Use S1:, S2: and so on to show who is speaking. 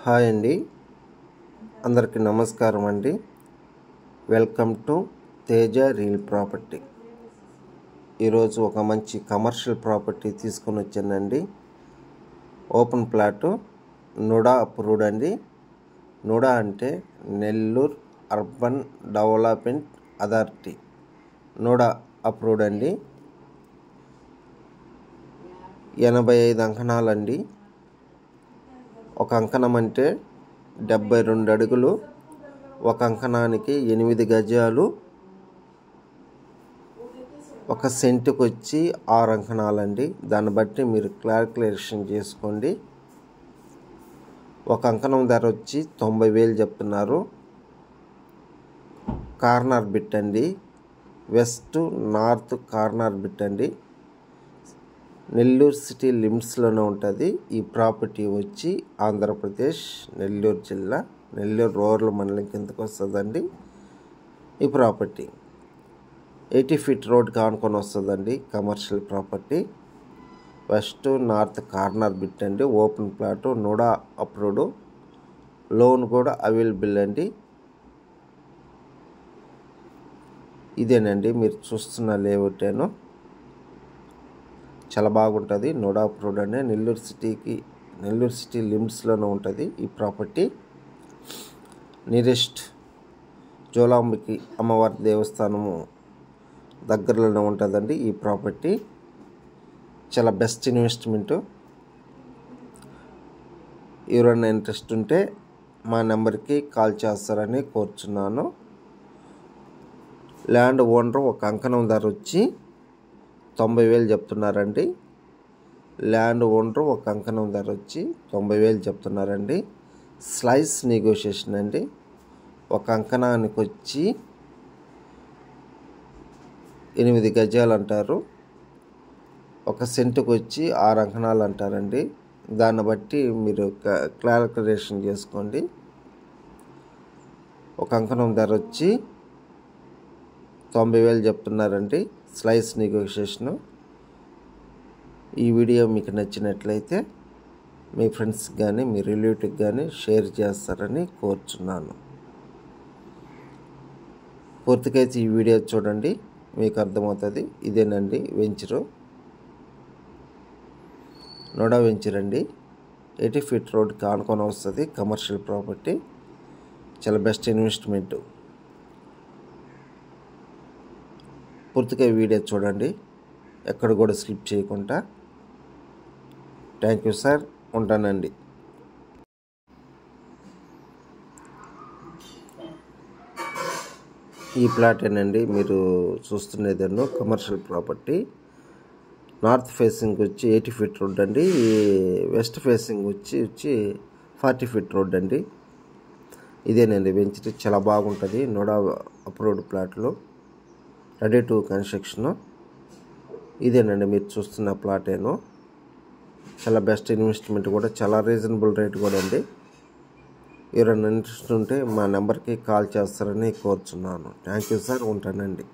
S1: Hi అండి, అందరికీ నమస్కారం అండి. Welcome to Teja real property. ఈరోజు ఒక మంచి కమర్షియల్ ప్రాపర్టీ తీసుకొని వచ్చానండి. ఓపెన్ ప్లాటు, నుడా అప్రూవ్డ్ అండి. నుడా అంటే Nellore urban development authority NUDA approved అండి. 85 అంకణాలండి. ఒక అంకణం అంటే 72 అడుగులు, ఒక అంకణానికి 8 గజాలు, ఒక సెంటుకు వచ్చి 6 అంకణాలండి. దాన్ని బట్టి మీరు క్యాల్కులేషన్ చేసుకోండి. ఒక అంకణం ధర వచ్చి 90,000 చెప్తున్నారు. కార్నర్ బిట్ అండి, వెస్ట్ నార్త్ కార్నర్ బిట్ అండి. నెల్లూరు సిటీ లిమిట్స్లోనే ఉంటుంది. ఈ ప్రాపర్టీ వచ్చి ఆంధ్రప్రదేశ్ నెల్లూరు జిల్లా నెల్లూరు రూరల్ మండలం కిందకు వస్తుందండి. ఈ ప్రాపర్టీ 80 ఫీట్ రోడ్కి ఆనుకొని వస్తుందండి. Commercial property, west north corner bit అండి. Open plot, NUDA approved, loan కూడా అవైలబుల్ అండి. ఇదేనండి మీరు చూస్తున్న లేఅవుటేను. చాలా బాగుంటుంది. నుడా అప్రూవ్డ్ అనే నెల్లూరు సిటీ లిమిట్స్లోనే ఉంటుంది ఈ ప్రాపర్టీ. నియరెస్ట్ జోలాంబికి అమ్మవారి దేవస్థానము దగ్గరలోనే ఉంటుందండి ఈ ప్రాపర్టీ. చాలా బెస్ట్ ఇన్వెస్ట్మెంటు. ఎవరైనా ఇంట్రెస్ట్ ఉంటే మా నెంబర్కి కాల్ చేస్తారని కోరుచున్నాను. ల్యాండ్ ఓనర్ ఒక అంకణం ధర వచ్చి 90,000 చెప్తున్నారండి. ల్యాండ్ ఓనర్ ఒక అంకణం ధర వచ్చి 90,000 చెప్తున్నారండి. స్లైస్ నెగోషియేషన్ అండి. ఒక అంకణానికి వచ్చి 8 గజాలు అంటారు, ఒక సెంటుకు వచ్చి 6 అంకణాలు అంటారండి. దాన్ని బట్టి మీరు క్యాల్కులేషన్ చేసుకోండి. ఒక అంకణం ధర వచ్చి 90,000 చెప్తున్నారండి. Slice negotiation. ఈ వీడియో మీకు నచ్చినట్లయితే మీ ఫ్రెండ్స్కి కానీ మీ రిలేటివ్కి కానీ షేర్ చేస్తారని కోరుచున్నాను. పూర్తిగా అయితే ఈ వీడియో చూడండి, మీకు అర్థమవుతుంది. ఇదేనండి వెంచరు, నుడా వెంచర్ అండి. 80 ఫీట్ రోడ్కి ఆనుకొని వస్తుంది. కమర్షియల్ ప్రాపర్టీ, చాలా బెస్ట్ ఇన్వెస్ట్మెంట్. పూర్తిగా వీడియో చూడండి, ఎక్కడ కూడా స్లిప్ చేయకుండా. థ్యాంక్ యూ సార్, ఉంటానండి. ఈ ప్లాట్ ఏనండి మీరు చూస్తున్నదేనో కమర్షియల్ ప్రాపర్టీ. నార్త్ ఫేసింగ్ వచ్చి 80 ఫీట్ రోడ్ అండి. వెస్ట్ ఫేసింగ్ వచ్చి 40 ఫీట్ రోడ్ అండి. ఇదేనండి వెంచర్, చాలా బాగుంటుంది. నుడా అప్రూవ్డ్ ప్లాట్లు, రెడీ టు కన్స్ట్రక్షన్. ఇదేనండి మీరు చూస్తున్న ప్లాటేను. చాలా బెస్ట్ ఇన్వెస్ట్మెంట్ కూడా, చాలా రీజనబుల్ రేట్ కూడా అండి. ఎవరైనా ఇంట్రెస్ట్ ఉంటే మా నెంబర్కి కాల్ చేస్తారని కోరుచున్నాను. థ్యాంక్ యూ సార్, ఉంటానండి.